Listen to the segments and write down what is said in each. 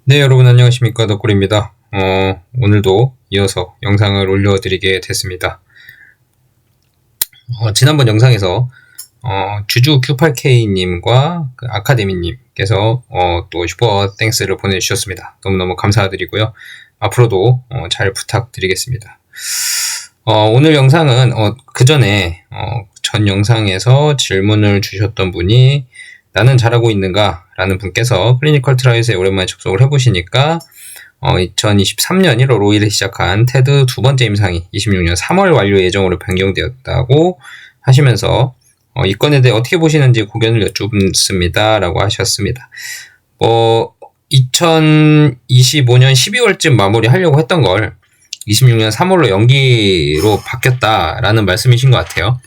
네, 여러분 안녕하십니까, 덕골입니다. 오늘도 이어서 영상을 올려드리게 됐습니다. 지난번 영상에서 주주 Q8K님과 그 아카데미님께서 또 슈퍼 땡스를 보내주셨습니다. 너무너무 감사드리고요. 앞으로도 잘 부탁드리겠습니다. 오늘 영상은 그 전에 전 영상에서 질문을 주셨던 분이 나는 잘하고 있는가? 라는 분께서 클리니컬 트라이얼에 오랜만에 접속을 해보시니까 2023년 1월 5일에 시작한 테드 두 번째 임상이 26년 3월 완료 예정으로 변경되었다고 하시면서 이 건에 대해 어떻게 보시는지 고견을 여쭙습니다. 라고 하셨습니다. 2025년 12월쯤 마무리하려고 했던 걸 26년 3월로 연기로 바뀌었다라는 말씀이신 것 같아요.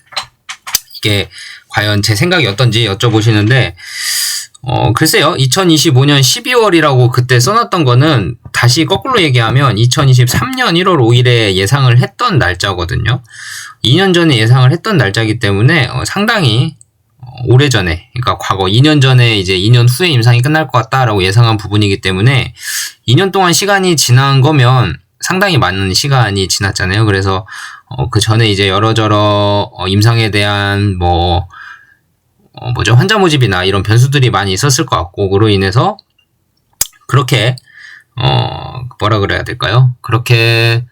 이게 과연 제 생각이 어떤지 여쭤보시는데 글쎄요. 2025년 12월이라고 그때 써놨던 거는 다시 거꾸로 얘기하면 2023년 1월 5일에 예상을 했던 날짜거든요. 2년 전에 예상을 했던 날짜이기 때문에 상당히 오래전에, 그러니까 과거 2년 전에 이제 2년 후에 임상이 끝날 것 같다라고 예상한 부분이기 때문에 2년 동안 시간이 지난 거면 상당히 많은 시간이 지났잖아요. 그래서 그 전에 이제 여러저러 임상에 대한 환자 모집이나 이런 변수들이 많이 있었을 것 같고, 그로 인해서 그렇게 뭐라 그래야 될까요? 그렇게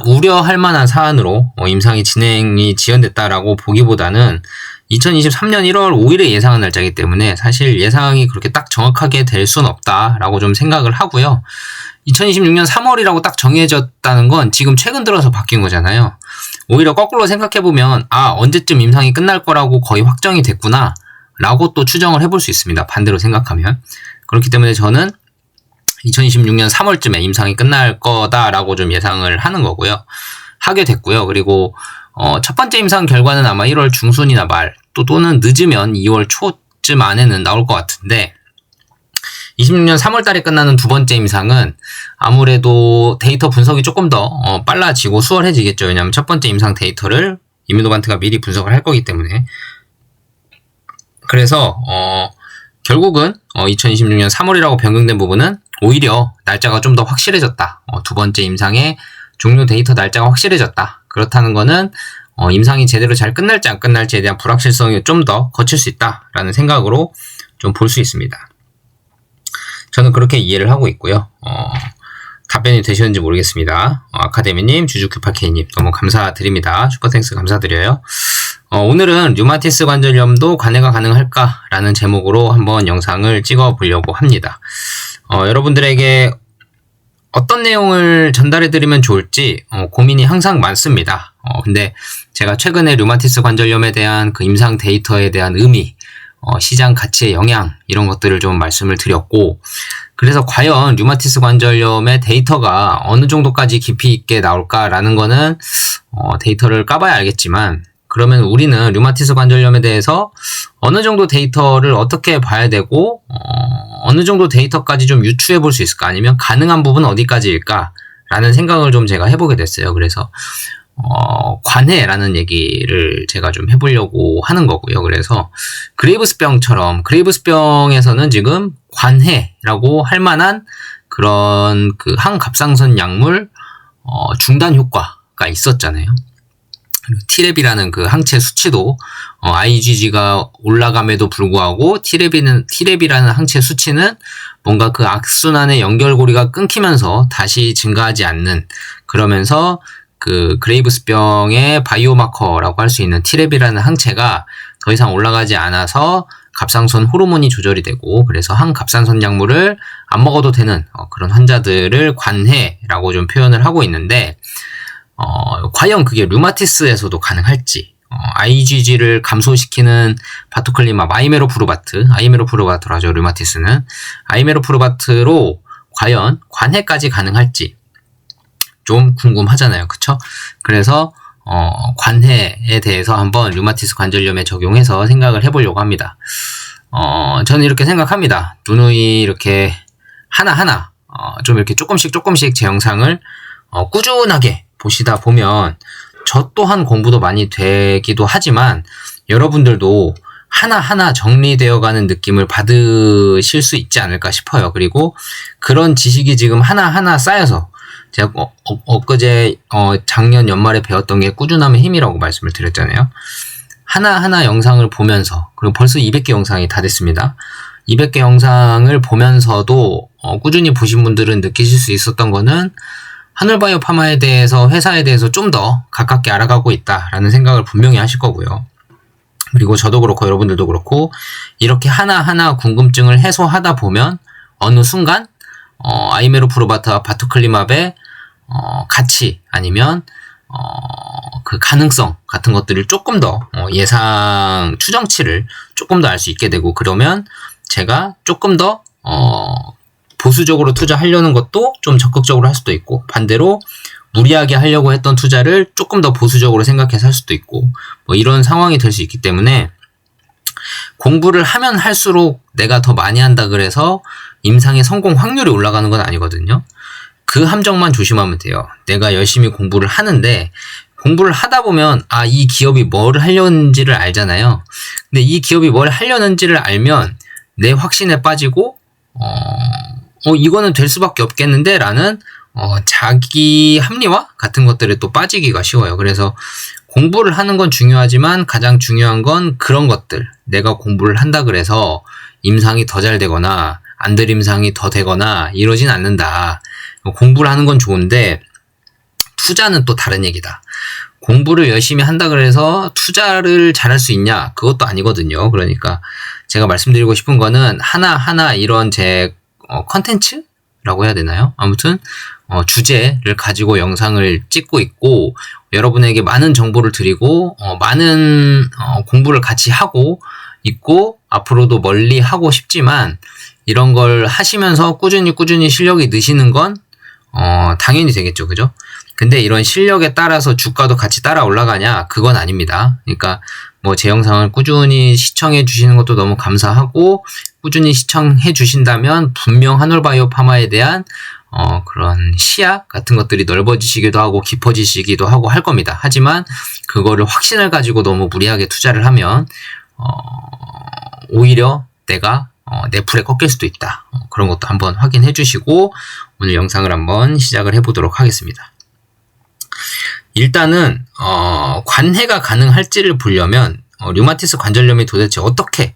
우려할 만한 사안으로 임상이 진행이 지연됐다라고 보기보다는 2023년 1월 5일에 예상한 날짜이기 때문에 사실 예상이 그렇게 딱 정확하게 될 수는 없다라고 좀 생각을 하고요. 2026년 3월이라고 딱 정해졌다는 건 지금 최근 들어서 바뀐 거잖아요. 오히려 거꾸로 생각해보면 언제쯤 임상이 끝날 거라고 거의 확정이 됐구나 라고 또 추정을 해볼 수 있습니다. 반대로 생각하면. 그렇기 때문에 저는 2026년 3월쯤에 임상이 끝날 거다라고 좀 예상을 하는 거고요. 하게 됐고요. 그리고 첫 번째 임상 결과는 아마 1월 중순이나 말 또는 늦으면 2월 초쯤 안에는 나올 것 같은데, 26년 3월 달에 끝나는 두 번째 임상은 아무래도 데이터 분석이 조금 더 빨라지고 수월해지겠죠. 왜냐하면 첫 번째 임상 데이터를 이뮤노반트가 미리 분석을 할 거기 때문에. 그래서 결국은 2026년 3월이라고 변경된 부분은 오히려 날짜가 좀 더 확실해졌다. 두 번째 임상의 종료 데이터 날짜가 확실해졌다. 그렇다는 거는 임상이 제대로 잘 끝날지 안 끝날지에 대한 불확실성이 좀 더 거칠 수 있다라는 생각으로 좀 볼 수 있습니다. 저는 그렇게 이해를 하고 있고요. 답변이 되셨는지 모르겠습니다. 아카데미님, 주주큐파케이님 너무 감사드립니다. 슈퍼땡스 감사드려요. 오늘은 류마티스 관절염도 관해가 가능할까라는 제목으로 한번 영상을 찍어 보려고 합니다. 여러분들에게 어떤 내용을 전달해드리면 좋을지 고민이 항상 많습니다. 근데 제가 최근에 류마티스 관절염에 대한 그 임상 데이터에 대한 의미, 시장 가치의 영향 이런 것들을 좀 말씀을 드렸고, 그래서 과연 류마티스 관절염의 데이터가 어느 정도까지 깊이 있게 나올까라는 거는 데이터를 까봐야 알겠지만, 그러면 우리는 류마티스 관절염에 대해서 어느 정도 데이터를 어떻게 봐야 되고 어느 정도 데이터까지 좀 유추해 볼 수 있을까, 아니면 가능한 부분은 어디까지일까 라는 생각을 좀 제가 해보게 됐어요. 그래서 관해라는 얘기를 제가 좀 해보려고 하는 거고요. 그래서 그레이브스병처럼, 그레이브스병에서는 지금 관해라고 할 만한 그런 그 항갑상선 약물 중단 효과가 있었잖아요. T랩이라는 그 항체 수치도 IgG가 올라감에도 불구하고 T랩이라는 항체 수치는 뭔가 그 악순환의 연결고리가 끊기면서 다시 증가하지 않는, 그러면서 그 그레이브스병의 바이오마커라고 할 수 있는 T랩이라는 항체가 더 이상 올라가지 않아서 갑상선 호르몬이 조절이 되고, 그래서 항갑상선 약물을 안 먹어도 되는 그런 환자들을 관해라고 좀 표현을 하고 있는데, 과연 그게 류마티스에서도 가능할지, IgG를 감소시키는 바토클리맙, 아이메로푸르바트로 하죠, 류마티스는. 아이메로푸르바트로 과연 관해까지 가능할지 좀 궁금하잖아요. 그쵸? 그래서 관해에 대해서 한번 류마티스 관절염에 적용해서 생각을 해보려고 합니다. 저는 이렇게 생각합니다. 누누이 이렇게 하나하나 좀 이렇게 조금씩 제 영상을 꾸준하게 보시다 보면 저 또한 공부도 많이 되기도 하지만, 여러분들도 하나하나 정리되어가는 느낌을 받으실 수 있지 않을까 싶어요. 그리고 그런 지식이 지금 하나하나 쌓여서 제가 엊그제 작년 연말에 배웠던 게 꾸준함의 힘이라고 말씀을 드렸잖아요. 하나하나 영상을 보면서, 그리고 벌써 200개 영상이 다 됐습니다. 200개 영상을 보면서도 꾸준히 보신 분들은 느끼실 수 있었던 거는 하늘바이오 파마에 대해서, 회사에 대해서 좀 더 가깝게 알아가고 있다라는 생각을 분명히 하실 거고요. 그리고 저도 그렇고 여러분들도 그렇고 이렇게 하나하나 궁금증을 해소하다 보면 어느 순간 아이메로 프로바타 바투클리맙의 가치 아니면 그 가능성 같은 것들을 조금 더 예상 추정치를 조금 더 알 수 있게 되고, 그러면 제가 조금 더 보수적으로 투자하려는 것도 좀 적극적으로 할 수도 있고, 반대로 무리하게 하려고 했던 투자를 조금 더 보수적으로 생각해서 할 수도 있고, 뭐 이런 상황이 될 수 있기 때문에 공부를 하면 할수록 내가 더 많이 한다 그래서 임상의 성공 확률이 올라가는 건 아니거든요. 그 함정만 조심하면 돼요. 내가 열심히 공부를 하는데 공부를 하다 보면 이 기업이 뭘 하려는지를 알잖아요. 근데 이 기업이 뭘 하려는지를 알면 내 확신에 빠지고 이거는 될 수밖에 없겠는데 라는 자기 합리화 같은 것들에 또 빠지기가 쉬워요. 그래서 공부를 하는 건 중요하지만 가장 중요한 건 그런 것들, 내가 공부를 한다 그래서 임상이 더 잘 되거나 안들 임상이 더 되거나 이러진 않는다. 공부를 하는 건 좋은데 투자는 또 다른 얘기다. 공부를 열심히 한다 그래서 투자를 잘할 수 있냐? 그것도 아니거든요. 그러니까 제가 말씀드리고 싶은 거는 하나하나 이런 제 컨텐츠라고 해야 되나요? 아무튼 주제를 가지고 영상을 찍고 있고, 여러분에게 많은 정보를 드리고 많은 공부를 같이 하고 있고, 앞으로도 멀리 하고 싶지만 이런 걸 하시면서 꾸준히 실력이 느시는 건 당연히 되겠죠. 그죠? 근데 이런 실력에 따라서 주가도 같이 따라 올라가냐? 그건 아닙니다. 그러니까 뭐 제 영상을 꾸준히 시청해 주시는 것도 너무 감사하고, 꾸준히 시청해 주신다면 분명 하늘바이오 파마에 대한 그런 시야 같은 것들이 넓어지시기도 하고 깊어지시기도 하고 할 겁니다. 하지만 그거를 확신을 가지고 너무 무리하게 투자를 하면 오히려 내가 내 풀에 꺾일 수도 있다. 그런 것도 한번 확인해 주시고 오늘 영상을 한번 시작을 해보도록 하겠습니다. 일단은 관해가 가능할지를 보려면 류마티스 관절염이 도대체 어떻게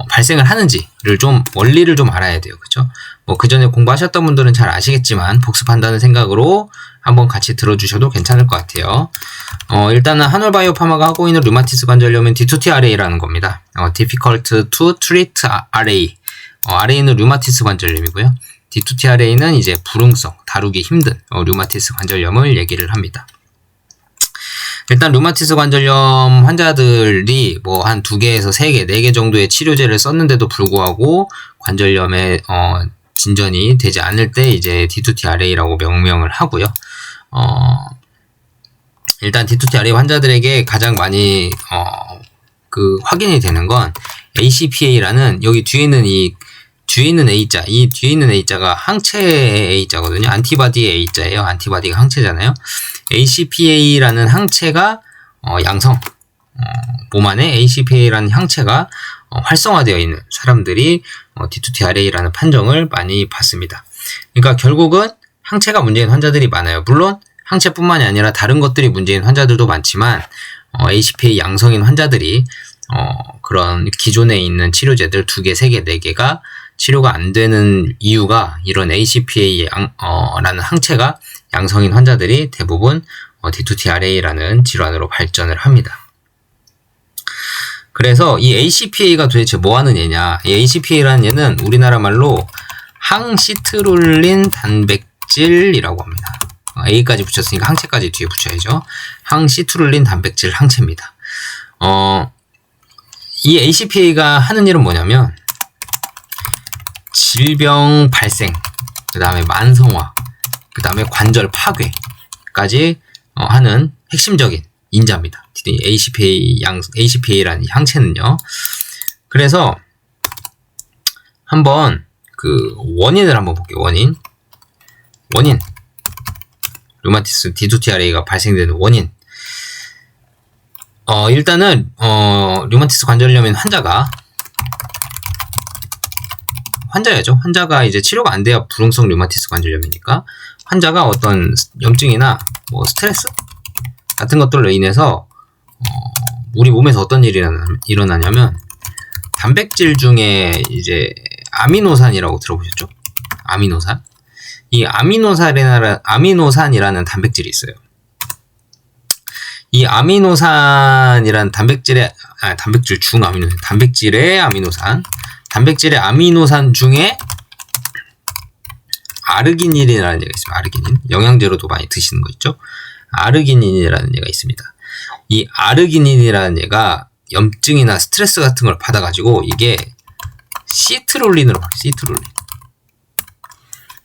발생을 하는지를 좀 원리를 좀 알아야 돼요. 그죠? 뭐 그 전에 공부하셨던 분들은 잘 아시겠지만 복습한다는 생각으로 한번 같이 들어주셔도 괜찮을 것 같아요. 일단은 하늘바이오 파마가 하고 있는 류마티스 관절염은 D2T-RA라는 겁니다. Difficult to Treat RA. RA는 류마티스 관절염이고요. D2T-RA는 이제 불응성, 다루기 힘든 류마티스 관절염을 얘기를 합니다. 일단 류마티스 관절염 환자들이 뭐 한 2개에서 3개, 4개 정도의 치료제를 썼는데도 불구하고 관절염의 진전이 되지 않을 때 이제 D2T-RA라고 명명을 하고요. 일단 D2T-RA 환자들에게 가장 많이 확인이 되는 건 ACPA라는, 여기 뒤에 있는 이 뒤에 있는 A자가 항체의 A자거든요. 안티바디의 A자예요. 안티바디가 항체잖아요. ACPA라는 항체가 양성, 몸 안에 ACPA라는 항체가 활성화되어 있는 사람들이 D2T-RA라는 판정을 많이 받습니다. 그러니까 결국은 항체가 문제인 환자들이 많아요. 물론 항체뿐만이 아니라 다른 것들이 문제인 환자들도 많지만 ACPA 양성인 환자들이 그런 기존에 있는 치료제들 2개, 3개, 4개가 치료가 안 되는 이유가 이런 ACPA라는 항체가 양성인 환자들이 대부분 D2T-RA라는 질환으로 발전을 합니다. 그래서 이 ACPA가 도대체 뭐 하는 얘냐? 이 ACPA라는 얘는 우리나라 말로 항시트룰린 단백질이라고 합니다. A까지 붙였으니까 항체까지 뒤에 붙여야죠. 항시트룰린 단백질 항체입니다. 이 ACPA가 하는 일은 뭐냐면 질병 발생, 그 다음에 만성화, 그 다음에 관절 파괴까지 하는 핵심적인 인자입니다. ACPA라는 항체는요. 그래서 한번 그 원인을 한번 볼게요. 원인. 류마티스 D2T-RA가 발생되는 원인. 일단은 류마티스 관절염인 환자야죠. 환자가 이제 치료가 안 돼야 불응성 류마티스 관절염이니까 환자가 어떤 염증이나 뭐 스트레스 같은 것들로 인해서 우리 몸에서 어떤 일이 일어나냐면 단백질 중에 이제 아미노산이라고 들어보셨죠? 아미노산. 이 아미노산이라는 단백질이 있어요. 이 아미노산이란 단백질의 아미노산 중에 아르기닌이라는 얘가 있습니다. 아르기닌. 영양제로도 많이 드시는 거 있죠? 아르기닌이라는 얘가 있습니다. 이 아르기닌이라는 얘가 염증이나 스트레스 같은 걸 받아가지고 이게 시트롤린으로 바뀌어요. 시트롤린.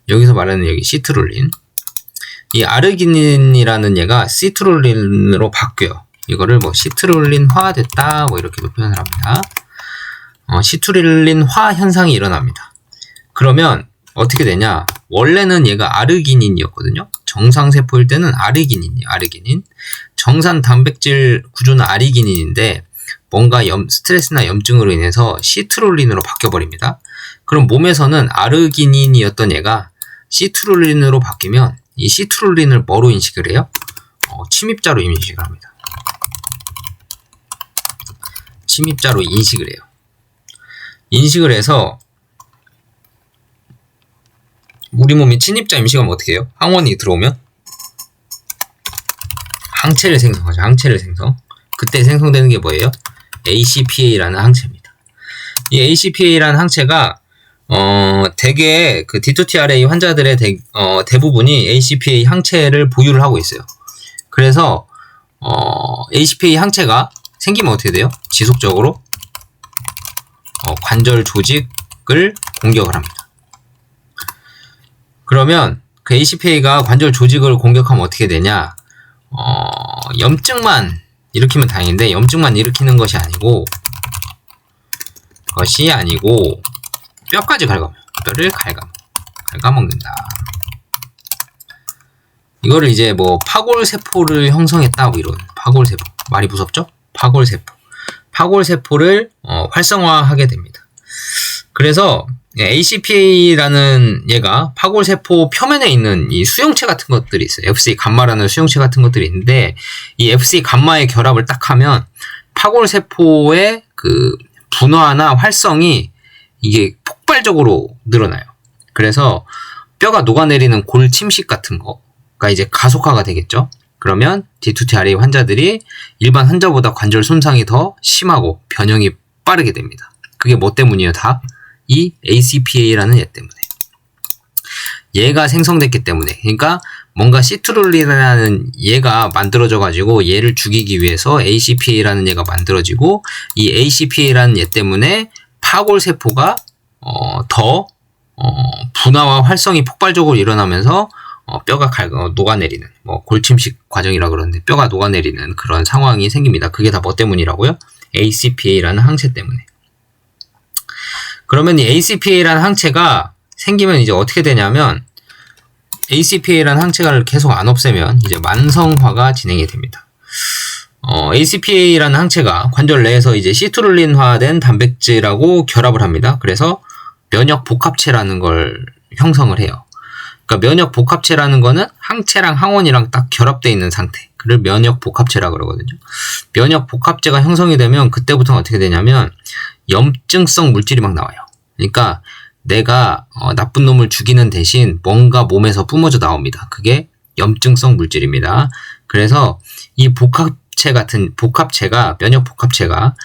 여기서 말하는 여기 시트롤린. 이 아르기닌이라는 얘가 시트롤린으로 바뀌어요. 이거를 뭐 시트롤린화 됐다 뭐 이렇게도 표현을 합니다. 시트롤린화 현상이 일어납니다. 그러면 어떻게 되냐? 원래는 얘가 아르기닌이었거든요. 정상세포일 때는 아르기닌이에요. 아르기닌. 정산 단백질 구조는 아르기닌인데 뭔가 스트레스나 염증으로 인해서 시트롤린으로 바뀌어버립니다. 그럼 몸에서는 아르기닌이었던 얘가 시트롤린으로 바뀌면 이 시트롤린을 뭐로 인식을 해요? 침입자로 인식을 합니다. 침입자로 인식을 해요. 인식을 해서 우리 몸이 침입자 인식하면 어떻게 해요? 항원이 들어오면 항체를 생성하죠. 항체를 생성. 그때 생성되는 게 뭐예요? ACPA라는 항체입니다. 이 ACPA라는 항체가 대개 그 D2TRA 환자들의 대부분이 ACPA 항체를 보유를 하고 있어요. 그래서 ACPA 항체가 생기면 어떻게 돼요? 지속적으로 관절 조직을 공격을 합니다. 그러면 그 ACPA가 관절 조직을 공격하면 어떻게 되냐? 염증만 일으키면 다행인데 염증만 일으키는 것이 아니고 뼈까지 갉아먹어요. 뼈를 갉아먹는다. 이거를 이제 뭐 파골세포를 형성했다 뭐 이런 파골세포. 말이 무섭죠? 파골세포를 활성화하게 됩니다. 그래서 ACPA라는 얘가 파골세포 표면에 있는 이 수용체 같은 것들이 있어요. FC 감마라는 수용체 같은 것들이 있는데 이 FC 감마의 결합을 딱 하면 파골세포의 그 분화나 활성이 이게 폭발적으로 늘어나요. 그래서 뼈가 녹아내리는 골침식 같은 거가 이제 가속화가 되겠죠. 그러면 D2TRA 환자들이 일반 환자보다 관절 손상이 더 심하고 변형이 빠르게 됩니다. 그게 뭐 때문이에요? 다 이 ACPA라는 얘 때문에. 얘가 생성됐기 때문에. 그러니까 뭔가 시트롤린이라는 얘가 만들어져 가지고 얘를 죽이기 위해서 ACPA라는 얘가 만들어지고 이 ACPA라는 얘 때문에 파골세포가 더 분화와 활성이 폭발적으로 일어나면서 뼈가 녹아내리는 뭐 골침식 과정이라 그러는데 뼈가 녹아내리는 그런 상황이 생깁니다. 그게 다 뭐 때문이라고요? ACPA라는 항체 때문에. 그러면 이 ACPA라는 항체가 생기면 이제 어떻게 되냐면 ACPA라는 항체를 계속 안 없애면 이제 만성화가 진행이 됩니다. ACPA라는 항체가 관절 내에서 이제 시트롤린화된 단백질하고 결합을 합니다. 그래서 면역 복합체라는 걸 형성을 해요. 그러니까 면역 복합체라는 거는 항체랑 항원이랑 딱 결합되어 있는 상태. 그를 면역 복합체라고 그러거든요. 면역 복합체가 형성이 되면 그때부터는 어떻게 되냐면 염증성 물질이 막 나와요. 그러니까 내가 나쁜 놈을 죽이는 대신 뭔가 몸에서 뿜어져 나옵니다. 그게 염증성 물질입니다. 그래서 이 면역 복합체가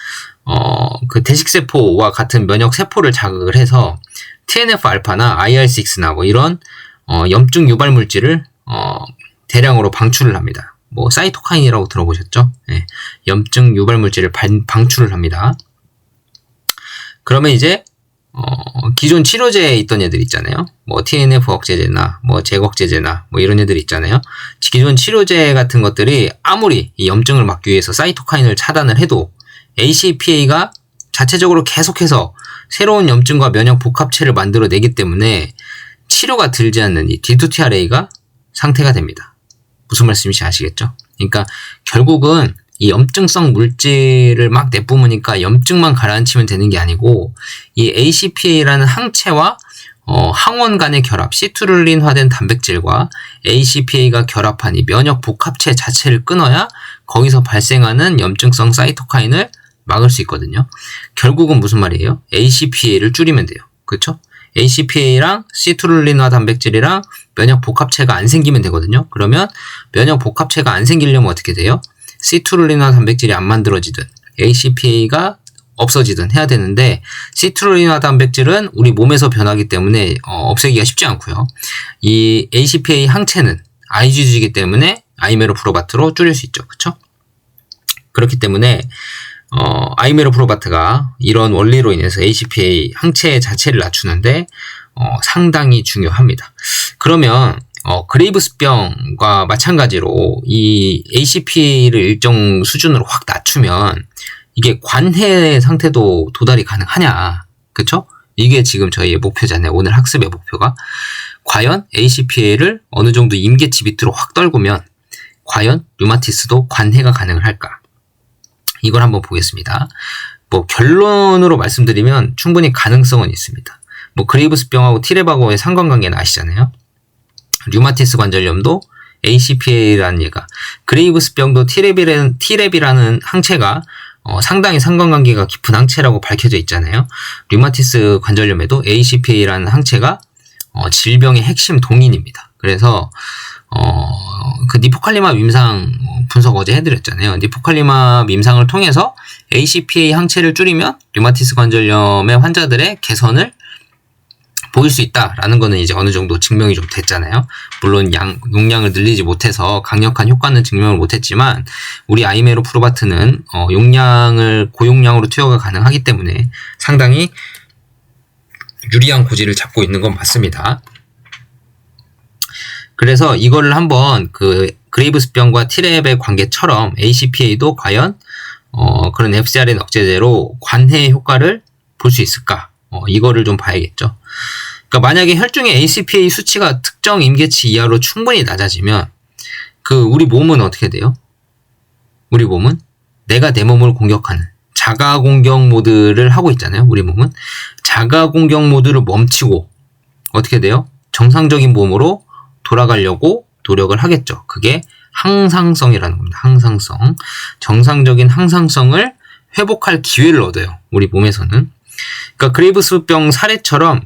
그 대식세포와 같은 면역 세포를 자극을 해서 TNF-알파나 IL-6나 뭐 이런 염증 유발 물질을 대량으로 방출을 합니다. 뭐 사이토카인이라고 들어보셨죠? 네. 염증 유발 물질을 방출을 합니다. 그러면 이제 기존 치료제에 있던 애들 있잖아요. 뭐 TNF 억제제나 뭐 제거제제나 뭐 이런 애들 있잖아요. 기존 치료제 같은 것들이 아무리 이 염증을 막기 위해서 사이토카인을 차단을 해도 ACPA가 자체적으로 계속해서 새로운 염증과 면역 복합체를 만들어내기 때문에 치료가 들지 않는 이 D2TRA가 상태가 됩니다. 무슨 말씀인지 아시겠죠? 그러니까 결국은 이 염증성 물질을 막 내뿜으니까 염증만 가라앉히면 되는 게 아니고 이 ACPA라는 항체와 항원 간의 결합, 시트룰린화된 단백질과 ACPA가 결합한 이 면역 복합체 자체를 끊어야 거기서 발생하는 염증성 사이토카인을 막을 수 있거든요. 결국은 무슨 말이에요? ACPA를 줄이면 돼요. 그렇죠? ACPA랑 시트룰린화 단백질이랑 면역 복합체가 안 생기면 되거든요. 그러면 면역 복합체가 안 생기려면 어떻게 돼요? 시트룰린화 단백질이 안 만들어지든 ACPA가 없어지든 해야 되는데 시트룰린화 단백질은 우리 몸에서 변하기 때문에 없애기가 쉽지 않고요. 이 ACPA 항체는 IgG이기 때문에 아이메로프로바트로 줄일 수 있죠. 그렇죠? 그렇기 때문에 아이메로프로바트가 이런 원리로 인해서 ACPA 항체 자체를 낮추는데 상당히 중요합니다. 그러면 그레이브스병과 마찬가지로 이 ACPA를 일정 수준으로 확 낮추면 이게 관해 상태도 도달이 가능하냐, 그쵸? 이게 지금 저희의 목표잖아요. 오늘 학습의 목표가. 과연 ACPA를 어느 정도 임계치 밑으로 확 떨구면 과연 류마티스도 관해가 가능할까? 이걸 한번 보겠습니다. 결론으로 말씀드리면 충분히 가능성은 있습니다. 그레이브스병하고 티레바고의 상관관계는 아시잖아요. 류마티스 관절염도 ACPA라는 얘가, 그레이브스병도 티레비라는 항체가 상당히 상관관계가 깊은 항체라고 밝혀져 있잖아요. 류마티스 관절염에도 ACPA라는 항체가 질병의 핵심 동인입니다. 그래서 그 니포칼리맙 임상 분석 어제 해드렸잖아요. 니포칼리맙 임상을 통해서 ACPA 항체를 줄이면 류마티스 관절염의 환자들의 개선을 보일 수 있다라는 거는 이제 어느 정도 증명이 좀 됐잖아요. 물론 용량을 늘리지 못해서 강력한 효과는 증명을 못했지만 우리 아이메로프로바트는 용량을 고용량으로 투여가 가능하기 때문에 상당히 유리한 고지를 잡고 있는 건 맞습니다. 그래서 이거를 한번 그 그레이브스병과 티렙의 관계처럼 ACPA도 과연 그런 FcRn 억제제로 관해 효과를 볼 수 있을까? 이거를 좀 봐야겠죠. 그러니까 만약에 혈중의 ACPA 수치가 특정 임계치 이하로 충분히 낮아지면 우리 몸은 어떻게 돼요? 우리 몸은 내가 내 몸을 공격하는 자가 공격 모드를 하고 있잖아요. 우리 몸은 자가 공격 모드를 멈추고 어떻게 돼요? 정상적인 몸으로 돌아가려고 노력을 하겠죠. 그게 항상성이라는 겁니다. 항상성. 정상적인 항상성을 회복할 기회를 얻어요. 우리 몸에서는. 그러니까 그레이브스병 사례처럼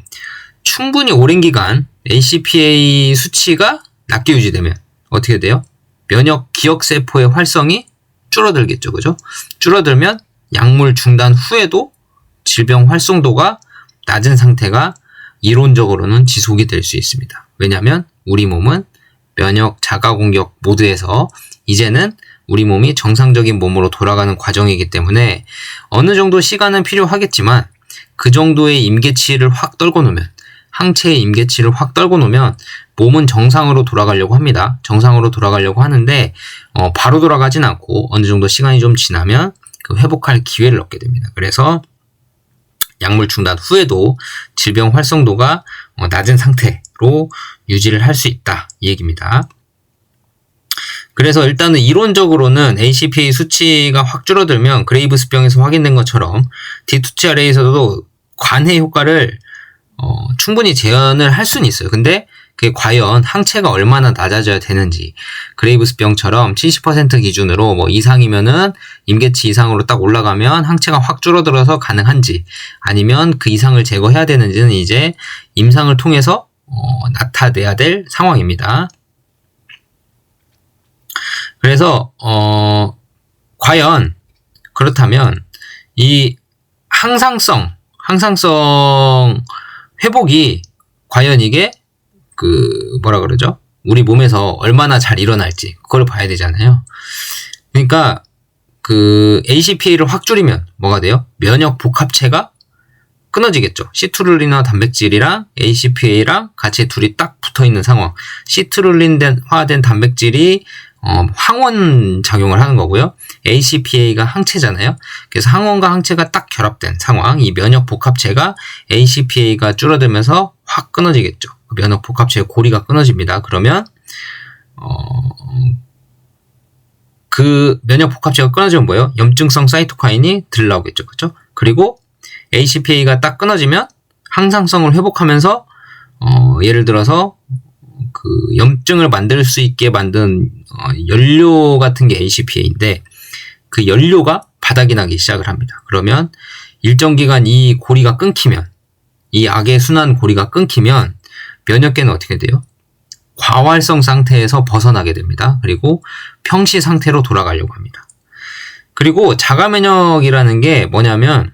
충분히 오랜 기간 ACPA 수치가 낮게 유지되면 어떻게 돼요? 면역 기억세포의 활성이 줄어들겠죠. 그죠? 줄어들면 약물 중단 후에도 질병 활성도가 낮은 상태가 이론적으로는 지속이 될 수 있습니다. 왜냐하면 우리 몸은 면역 자가공격 모드에서 이제는 우리 몸이 정상적인 몸으로 돌아가는 과정이기 때문에 어느 정도 시간은 필요하겠지만 그 정도의 임계치를 확 떨고 놓으면, 항체의 임계치를 확 떨고 놓으면 몸은 정상으로 돌아가려고 합니다. 정상으로 돌아가려고 하는데 바로 돌아가진 않고 어느 정도 시간이 좀 지나면 회복할 기회를 얻게 됩니다. 그래서 약물 중단 후에도 질병 활성도가 낮은 상태로 유지를 할 수 있다, 이 얘기입니다. 그래서 일단은 이론적으로는 ACPA 수치가 확 줄어들면 그레이브스병에서 확인된 것처럼 D2CRA에서도 관해 효과를 충분히 재현을 할 수는 있어요. 근데 그게 과연 항체가 얼마나 낮아져야 되는지, 그레이브스병처럼 70% 기준으로 이상이면은 임계치 이상으로 딱 올라가면 항체가 확 줄어들어서 가능한지, 아니면 그 이상을 제거해야 되는지는 이제 임상을 통해서 나타내야 될 상황입니다. 그래서 과연 그렇다면 이 항상성 회복이 과연 이게 우리 몸에서 얼마나 잘 일어날지 그걸 봐야 되잖아요. 그러니까 ACPA를 확 줄이면 뭐가 돼요? 면역 복합체가 끊어지겠죠. 시트룰린화 단백질이랑 ACPA랑 같이 둘이 딱 붙어있는 상황. 시트룰린화된 단백질이 항원 작용을 하는 거고요. ACPA가 항체잖아요. 그래서 항원과 항체가 딱 결합된 상황. 이 면역 복합체가 ACPA가 줄어들면서 확 끊어지겠죠. 면역 복합체의 고리가 끊어집니다. 그러면 그 면역 복합체가 끊어지면 뭐예요? 염증성 사이토카인이 들나오겠죠. 그죠? 그리고 ACPA가 딱 끊어지면 항상성을 회복하면서 예를 들어서 그 염증을 만들 수 있게 만든 연료 같은 게 ACPA인데 그 연료가 바닥이 나기 시작을 합니다. 그러면 일정 기간 이 고리가 끊기면, 이 악의 순환 고리가 끊기면 면역계는 어떻게 돼요? 과활성 상태에서 벗어나게 됩니다. 그리고 평시 상태로 돌아가려고 합니다. 그리고 자가면역이라는 게 뭐냐면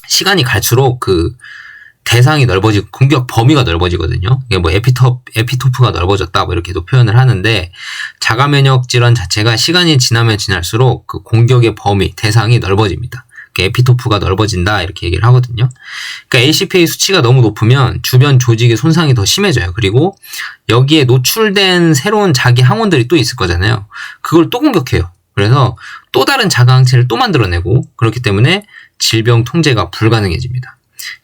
시간이 갈수록 그 대상이 넓어지고 공격 범위가 넓어지거든요. 이게 뭐 에피토프가 넓어졌다 뭐 이렇게도 표현을 하는데, 자가면역 질환 자체가 시간이 지나면 지날수록 그 공격의 범위, 대상이 넓어집니다. 에피토프가 넓어진다 이렇게 얘기를 하거든요. 그러니까 ACPA 수치가 너무 높으면 주변 조직의 손상이 더 심해져요. 그리고 여기에 노출된 새로운 자기 항원들이 또 있을 거잖아요. 그걸 또 공격해요. 그래서 또 다른 자가 항체를 또 만들어내고, 그렇기 때문에 질병 통제가 불가능해집니다.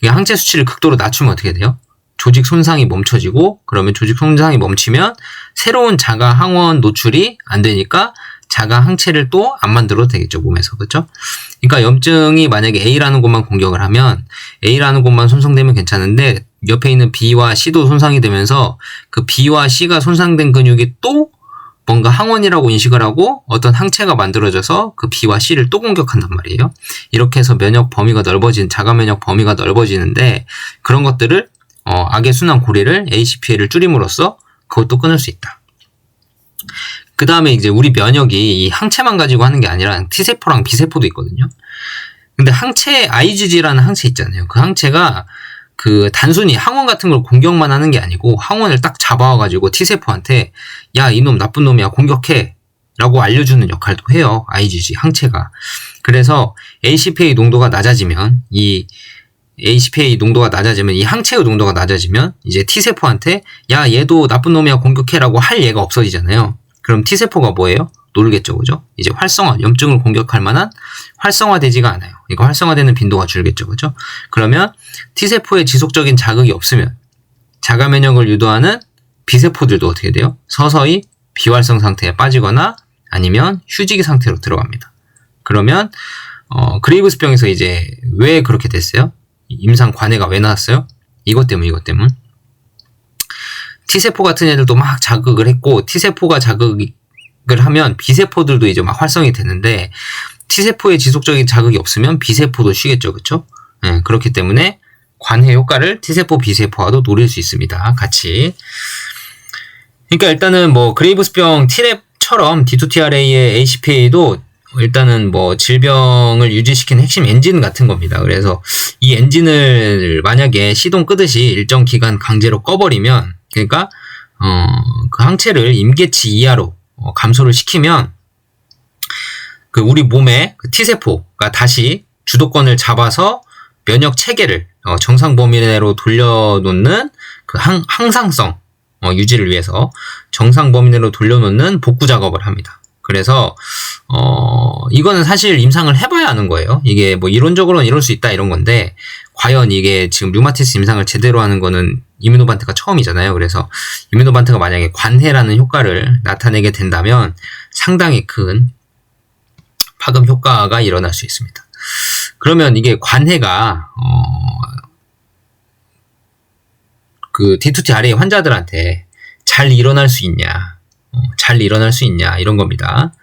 항체 수치를 극도로 낮추면 어떻게 돼요? 조직 손상이 멈춰지고, 그러면 조직 손상이 멈추면 새로운 자가 항원 노출이 안 되니까 자가 항체를 또 안 만들어도 되겠죠, 몸에서. 그렇죠? 그러니까 염증이 만약에 A라는 곳만 공격을 하면, A라는 곳만 손상되면 괜찮은데 옆에 있는 B와 C도 손상이 되면서 그 B와 C가 손상된 근육이 또 뭔가 항원이라고 인식을 하고 어떤 항체가 만들어져서 그 B와 C를 또 공격한단 말이에요. 이렇게 해서 면역 범위가 자가 면역 범위가 넓어지는데, 그런 것들을 악의 순환 고리를 ACPA를 줄임으로써 그것도 끊을 수 있다. 그 다음에 이제 우리 면역이 이 항체만 가지고 하는 게 아니라 T세포랑 B세포도 있거든요. 근데 항체, IgG라는 항체 있잖아요. 그 항체가 그 단순히 항원 같은 걸 공격만 하는 게 아니고 항원을 딱 잡아와가지고 T세포한테 야, 이놈 나쁜 놈이야, 공격해 라고 알려주는 역할도 해요. IgG 항체가. 그래서 ACPA 농도가 낮아지면 이 항체의 농도가 낮아지면 이제 T세포한테 야, 얘도 나쁜 놈이야, 공격해라고 할 얘가 없어지잖아요. 그럼 T세포가 뭐예요? 놀겠죠, 그죠? 이제 염증을 공격할 만한 활성화되지가 않아요. 이거 활성화되는 빈도가 줄겠죠, 그죠? 그러면 T세포에 지속적인 자극이 없으면 자가면역을 유도하는 B세포들도 어떻게 돼요? 서서히 비활성 상태에 빠지거나 아니면 휴지기 상태로 들어갑니다. 그러면 그레이브스병에서 이제 왜 그렇게 됐어요? 임상 관해가 왜 나왔어요? 이것 때문. T세포 같은 애들도 막 자극을 했고, T세포가 자극을 하면 B세포들도 이제 막 활성이 되는데, T세포에 지속적인 자극이 없으면 B세포도 쉬겠죠, 그쵸? 네, 그렇기 때문에 관해 효과를 T세포, B세포와도 노릴 수 있습니다, 같이. 그러니까 일단은 뭐 그레이브스병 T랩처럼 D2TRA의 ACPA도 일단은 뭐 질병을 유지시키는 핵심 엔진 같은 겁니다. 그래서 이 엔진을 만약에 시동 끄듯이 일정 기간 강제로 꺼버리면, 그러니까 그 항체를 임계치 이하로 감소를 시키면 그 우리 몸의 그 T세포가 다시 주도권을 잡아서 면역 체계를 정상 범위 내로 돌려놓는 그 항상성 유지를 위해서 정상 범위 내로 돌려놓는 복구 작업을 합니다. 그래서 이거는 사실 임상을 해봐야 하는 거예요. 이게 뭐 이론적으로는 이럴 수 있다 이런 건데, 과연 이게 지금 류마티스 임상을 제대로 하는 거는 이뮤노반트가 처음이잖아요. 그래서 이뮤노반트가 만약에 관해라는 효과를 나타내게 된다면 상당히 큰 파급 효과가 일어날 수 있습니다. 그러면 이게 관해가 그 D2T-RA 환자들한테 잘 일어날 수 있냐, 이런 겁니다.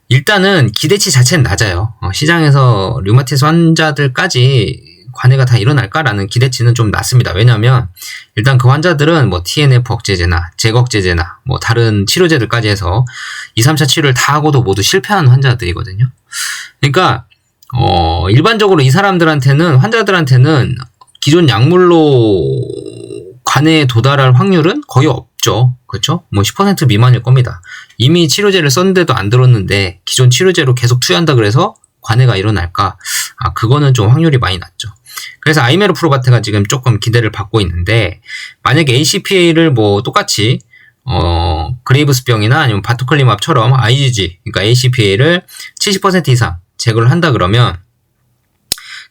일단은 기대치 자체는 낮아요. 시장에서 류마티스 환자들까지 관해가 다 일어날까라는 기대치는 좀 낮습니다. 왜냐하면 일단 그 환자들은 뭐 TNF 억제제나 제거억제제나 뭐 다른 치료제들까지 해서 2, 3차 치료를 다 하고도 모두 실패한 환자들이거든요. 그러니까 일반적으로 이 사람들한테는, 환자들한테는 기존 약물로 관해에 도달할 확률은 거의 없죠. 그렇죠? 뭐 10% 미만일 겁니다. 이미 치료제를 썼는데도 안 들었는데 기존 치료제로 계속 투여한다 그래서 관해가 일어날까? 그거는 좀 확률이 많이 낮죠. 그래서 아이메로프로바트가 지금 조금 기대를 받고 있는데, 만약에 ACPA를 뭐 똑같이 그레이브스병이나 아니면 바토클리맙처럼 IgG, 그러니까 ACPA를 70% 이상 제거를 한다 그러면,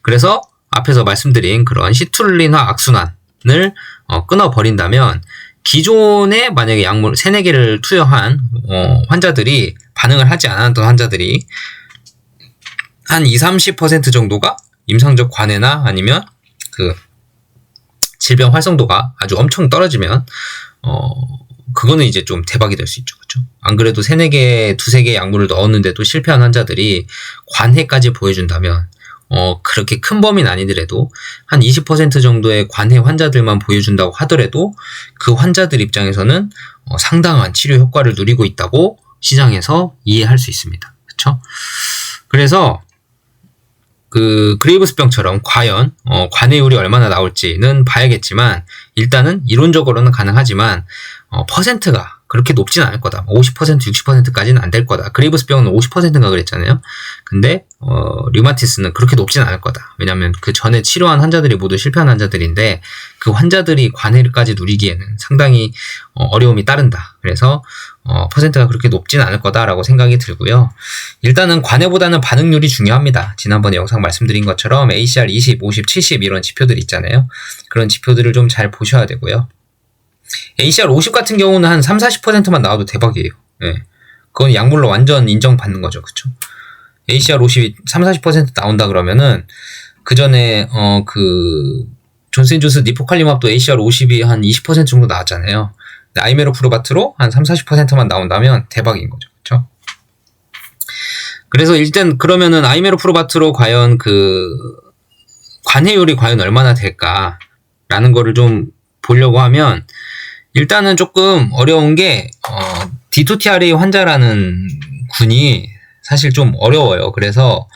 그래서 앞에서 말씀드린 그런 시툴린화 악순환을 끊어버린다면 기존에 만약에 약물 3-4개를 투여한 환자들이 반응을 하지 않았던 환자들이 한 20-30% 정도가 임상적 관해나 아니면 그 질병 활성도가 아주 엄청 떨어지면 그거는 이제 좀 대박이 될 수 있죠. 그렇죠? 안 그래도 3-4개, 2-3개 약물을 넣었는데도 실패한 환자들이 관해까지 보여준다면 그렇게 큰 범위는 아니더라도 한 20% 정도의 관해 환자들만 보여준다고 하더라도 그 환자들 입장에서는 상당한 치료 효과를 누리고 있다고 시장에서 이해할 수 있습니다. 그렇죠? 그래서 그 그레이브스병처럼 과연 관해율이 얼마나 나올지는 봐야겠지만 일단은 이론적으로는 가능하지만 퍼센트가 그렇게 높진 않을 거다. 50%, 60%까지는 안 될 거다. 그레이브스병은 50%인가 그랬잖아요. 근데 류마티스는 그렇게 높진 않을 거다. 왜냐하면 그 전에 치료한 환자들이 모두 실패한 환자들인데 그 환자들이 관해까지 누리기에는 상당히 어려움이 따른다. 그래서 퍼센트가 그렇게 높진 않을 거다라고 생각이 들고요. 일단은 관해보다는 반응률이 중요합니다. 지난번에 영상 말씀드린 것처럼 ACR 20, 50, 70 이런 지표들 있잖아요. 그런 지표들을 좀 잘 보셔야 되고요. ACR 50 같은 경우는 한 30-40%만 나와도 대박이에요. 예. 그건 약물로 완전 인정받는 거죠. 그쵸? ACR 50이 30-40% 나온다 그러면은, 그 전에, 존슨존슨 니포칼리맙도 ACR 50이 한 20% 정도 나왔잖아요. 근데 아이메로프루바트로 한 30-40%만 나온다면 대박인 거죠. 그쵸? 그래서 일단 그러면은 아이메로프루바트로 과연 관해율이 과연 얼마나 될까라는 거를 좀 보려고 하면, 일단은 조금 어려운 게 D2TRA 환자라는 군이 사실 좀 어려워요. 그래서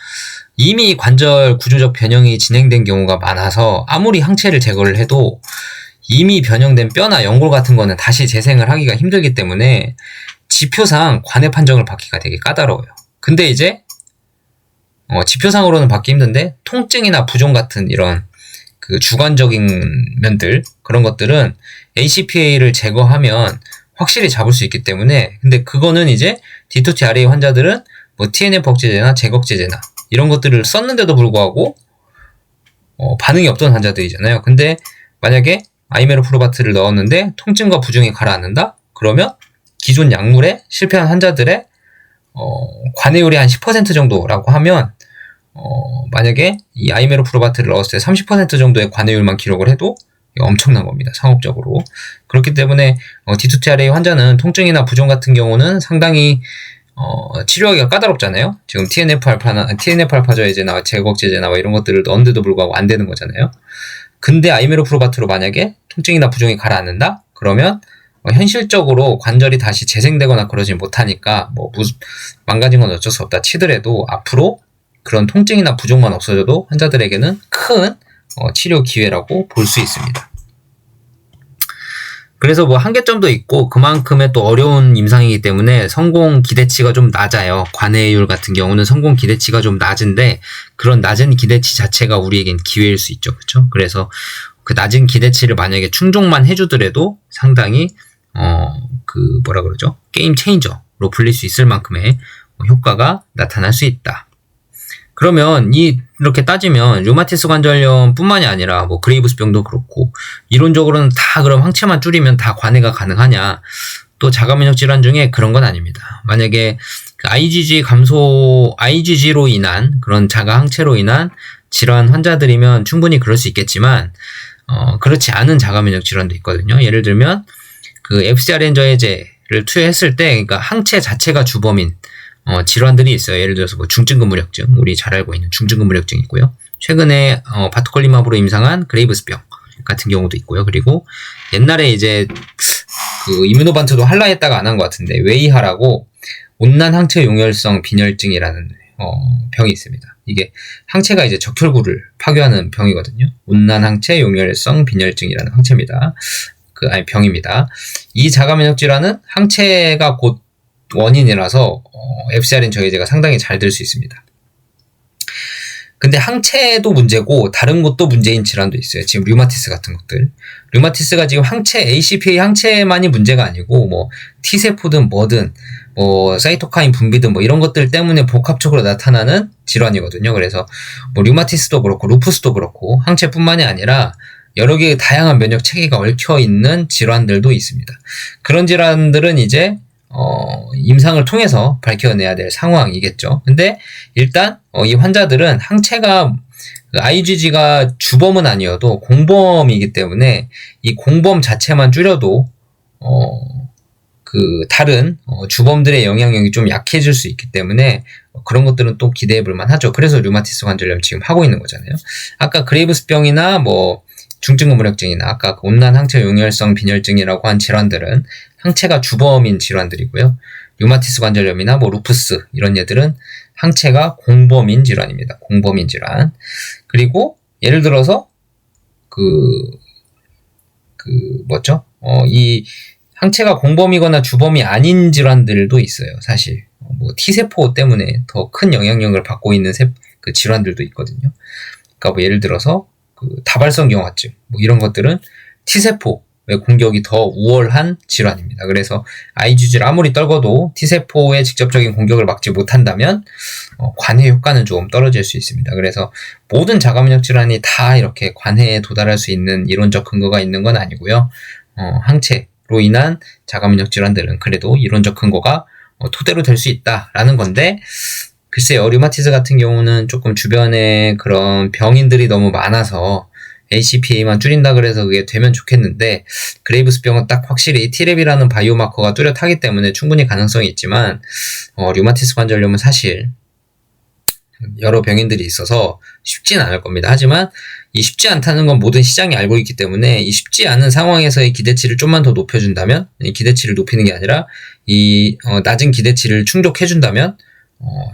이미 관절 구조적 변형이 진행된 경우가 많아서 아무리 항체를 제거를 해도 이미 변형된 뼈나 연골 같은 거는 다시 재생을 하기가 힘들기 때문에 지표상 관해 판정을 받기가 되게 까다로워요. 근데 이제 지표상으로는 받기 힘든데 통증이나 부종 같은 이런 그 주관적인 면들, 그런 것들은 ACPA를 제거하면 확실히 잡을 수 있기 때문에, 근데 그거는 이제 D2TRA 환자들은 뭐 TNF 억제제나 제거제제나 이런 것들을 썼는데도 불구하고 반응이 없던 환자들이잖아요. 근데 만약에 아이메로프루바트를 넣었는데 통증과 부종이 가라앉는다? 그러면 기존 약물에 실패한 환자들의 관해율이 한 10% 정도라고 하면 만약에 이 아이메로프루바트를 넣었을 때 30% 정도의 관해율만 기록을 해도 엄청난 겁니다. 상업적으로. 그렇기 때문에 D2TRA 환자는 통증이나 부종 같은 경우는 상당히 치료하기가 까다롭잖아요. 지금 TNF-알파 저해제나 제거제제나 이런 것들을 넣었는데도 불구하고 안 되는 거잖아요. 근데 아이메로프루바트로 만약에 통증이나 부종이 가라앉는다? 그러면 현실적으로 관절이 다시 재생되거나 그러지 못하니까 망가진 건 어쩔 수 없다 치더라도 앞으로 그런 통증이나 부종만 없어져도 환자들에게는 큰 치료 기회라고 볼 수 있습니다. 그래서 한계점도 있고 그만큼의 또 어려운 임상이기 때문에 성공 기대치가 좀 낮아요. 관해율 같은 경우는 성공 기대치가 좀 낮은데 그런 낮은 기대치 자체가 우리에겐 기회일 수 있죠. 그렇죠? 그래서 그 낮은 기대치를 만약에 충족만 해주더라도 상당히 게임 체인저로 불릴 수 있을 만큼의 효과가 나타날 수 있다. 그러면 이렇게 따지면 류마티스 관절염 뿐만이 아니라 그레이브스병도 그렇고 이론적으로는 다 그럼 항체만 줄이면 다 관해가 가능하냐? 또 자가면역 질환 중에 그런 건 아닙니다. 만약에 그 IgG로 인한 그런 자가 항체로 인한 질환 환자들이면 충분히 그럴 수 있겠지만 그렇지 않은 자가면역 질환도 있거든요. 예를 들면 그 FcRn 저해제를 투여했을 때 그러니까 항체 자체가 주범인 질환들이 있어요. 예를 들어서 중증근무력증, 우리 잘 알고 있는 중증근무력증이 있고요. 최근에 바토콜리마브로 임상한 그레이브스병 같은 경우도 있고요. 그리고 옛날에 이제 그 이뮤노반트도 할라 했다가 안 한 것 같은데 웨이하라고 온난 항체 용혈성 빈혈증이라는 병이 있습니다. 이게 항체가 이제 적혈구를 파괴하는 병이거든요. 온난 항체 용혈성 빈혈증이라는 병입니다. 이 자가면역 질환은 항체가 곧 원인이라서 FcRn 저해제가 상당히 잘 될 수 있습니다. 근데 항체도 문제고 다른 것도 문제인 질환도 있어요. 지금 류마티스 같은 것들. 류마티스가 지금 ACPA 항체만이 문제가 아니고 T세포든 뭐든 사이토카인 분비든 이런 것들 때문에 복합적으로 나타나는 질환이거든요. 그래서 류마티스도 그렇고 루푸스도 그렇고 항체뿐만이 아니라 여러 개의 다양한 면역 체계가 얽혀 있는 질환들도 있습니다. 그런 질환들은 이제 임상을 통해서 밝혀내야 될 상황이겠죠. 근데 일단 이 환자들은 항체가 IgG가 주범은 아니어도 공범이기 때문에 이 공범 자체만 줄여도 그 다른 주범들의 영향력이 좀 약해질 수 있기 때문에 그런 것들은 또 기대해 볼 만하죠. 그래서 류마티스 관절염 지금 하고 있는 거잖아요. 아까 그레이브스병이나 뭐 중증근무력증이나 아까 그 온난 항체 용혈성 빈혈증이라고 한 질환들은 항체가 주범인 질환들이고요. 류마티스 관절염이나 뭐 루푸스 이런 얘들은 항체가 공범인 질환입니다. 공범인 질환. 그리고 예를 들어서 이 항체가 공범이거나 주범이 아닌 질환들도 있어요. 사실 뭐 T세포 때문에 더 큰 영향력을 받고 있는 그 질환들도 있거든요. 그러니까 뭐 예를 들어서 그 다발성 경화증 뭐 이런 것들은 T세포의 공격이 더 우월한 질환입니다. 그래서 IgG를 아무리 떨궈도 T세포의 직접적인 공격을 막지 못한다면 관해 효과는 좀 떨어질 수 있습니다. 그래서 모든 자가면역 질환이 다 이렇게 관해에 도달할 수 있는 이론적 근거가 있는 건 아니고요. 항체로 인한 자가면역 질환들은 그래도 이론적 근거가 토대로 될 수 있다라는 건데, 글쎄요, 류마티스 같은 경우는 조금 주변에 그런 병인들이 너무 많아서 ACPA만 줄인다 그래서 그게 되면 좋겠는데, 그레이브스병은 딱 확실히 T랩이라는 바이오마커가 뚜렷하기 때문에 충분히 가능성이 있지만, 류마티스 관절염은 사실 여러 병인들이 있어서 쉽진 않을 겁니다. 하지만 이 쉽지 않다는 건 모든 시장이 알고 있기 때문에 이 쉽지 않은 상황에서의 기대치를 좀만 더 높여준다면, 이 기대치를 높이는 게 아니라 이 낮은 기대치를 충족해준다면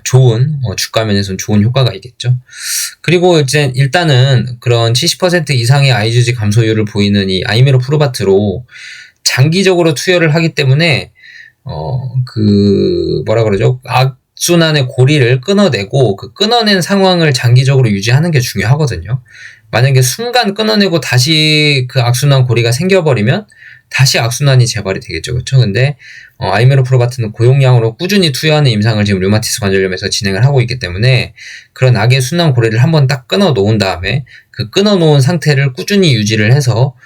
좋은 주가면에서는 좋은 효과가 있겠죠. 그리고 이제 일단은 그런 70% 이상의 IgG 감소율을 보이는 이 아이메로프루바트로 장기적으로 투여를 하기 때문에 악순환의 고리를 끊어내고 그 끊어낸 상황을 장기적으로 유지하는 게 중요하거든요. 만약에 순간 끊어내고 다시 그 악순환 고리가 생겨버리면 다시 악순환이 재발이 되겠죠. 그렇죠? 근데 아이메로프루바트는 고용량으로 꾸준히 투여하는 임상을 지금 류마티스 관절염에서 진행을 하고 있기 때문에 그런 악의 순환 고리를 한번 딱 끊어 놓은 다음에 그 끊어 놓은 상태를 꾸준히 유지를 해서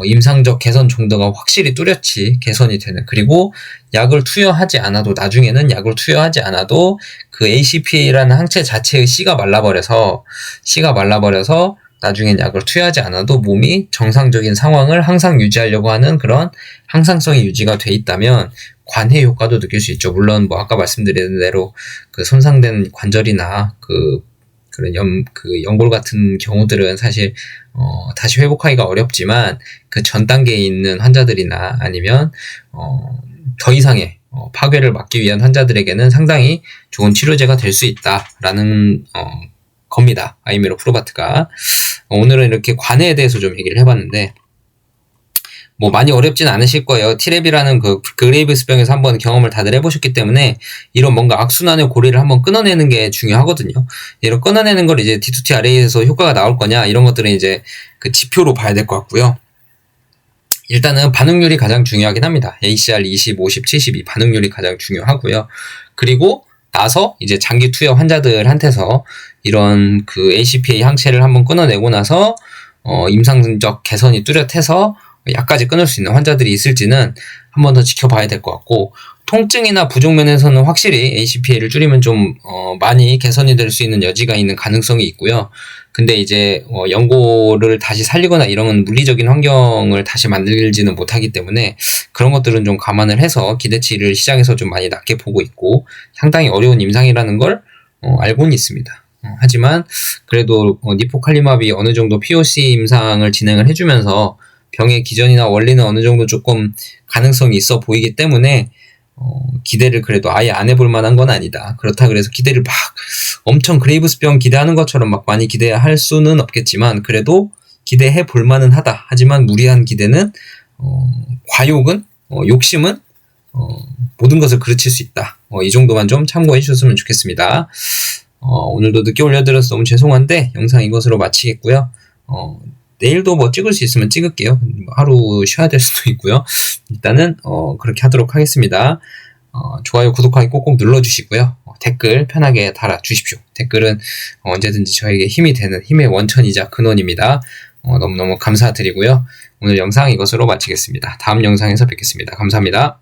임상적 개선 정도가 확실히 뚜렷이 개선이 되는, 그리고 약을 투여하지 않아도, 나중에는 약을 투여하지 않아도 그 ACPA라는 항체 자체의 C가 말라버려서 나중엔 약을 투여하지 않아도 몸이 정상적인 상황을 항상 유지하려고 하는 그런 항상성이 유지가 돼 있다면 관해 효과도 느낄 수 있죠. 물론 뭐 아까 말씀드린 대로 그 손상된 관절이나 그런 연골 같은 경우들은 사실 다시 회복하기가 어렵지만 그 전 단계에 있는 환자들이나 아니면 더 이상의 파괴를 막기 위한 환자들에게는 상당히 좋은 치료제가 될 수 있다라는 겁니다. 아이메로프루바트가. 오늘은 이렇게 관해에 대해서 좀 얘기를 해봤는데, 뭐 많이 어렵진 않으실 거예요. T랩이라는 그 그레이브스병에서 한번 경험을 다들 해보셨기 때문에 이런 뭔가 악순환의 고리를 한번 끊어내는 게 중요하거든요. 이런 끊어내는 걸 이제 D2T RA에서 효과가 나올 거냐, 이런 것들은 이제 그 지표로 봐야 될 것 같고요. 일단은 반응률이 가장 중요하긴 합니다. ACR 20, 50, 72 반응률이 가장 중요하고요. 그리고 나서 이제 장기 투여 환자들한테서 이런 그 ACPA 항체를 한번 끊어내고 나서 임상적 개선이 뚜렷해서 약까지 끊을 수 있는 환자들이 있을지는 한 번 더 지켜봐야 될 것 같고, 통증이나 부종 면에서는 확실히 ACPA를 줄이면 좀 많이 개선이 될 수 있는 여지가 있는 가능성이 있고요. 근데 이제 연골을 다시 살리거나 이런 물리적인 환경을 다시 만들지는 못하기 때문에 그런 것들은 좀 감안을 해서 기대치를 시장에서 좀 많이 낮게 보고 있고 상당히 어려운 임상이라는 걸 알고는 있습니다. 하지만 그래도 니포칼리맙이 어느 정도 POC 임상을 진행을 해주면서 병의 기전이나 원리는 어느 정도 조금 가능성이 있어 보이기 때문에 기대를 그래도 아예 안 해볼 만한 건 아니다. 그렇다 그래서 기대를 막 엄청 그레이브스병 기대하는 것처럼 막 많이 기대할 수는 없겠지만 그래도 기대해 볼 만은 하다. 하지만 무리한 기대는 과욕은 욕심은 모든 것을 그르칠 수 있다. 이 정도만 좀 참고해 주셨으면 좋겠습니다. 오늘도 늦게 올려드려서 너무 죄송한데 영상 이것으로 마치겠고요. 내일도 뭐 찍을 수 있으면 찍을게요. 하루 쉬어야 될 수도 있고요. 일단은 그렇게 하도록 하겠습니다. 좋아요, 구독하기 꼭꼭 눌러주시고요. 댓글 편하게 달아주십시오. 댓글은 언제든지 저에게 힘이 되는 힘의 원천이자 근원입니다. 너무너무 감사드리고요. 오늘 영상 이것으로 마치겠습니다. 다음 영상에서 뵙겠습니다. 감사합니다.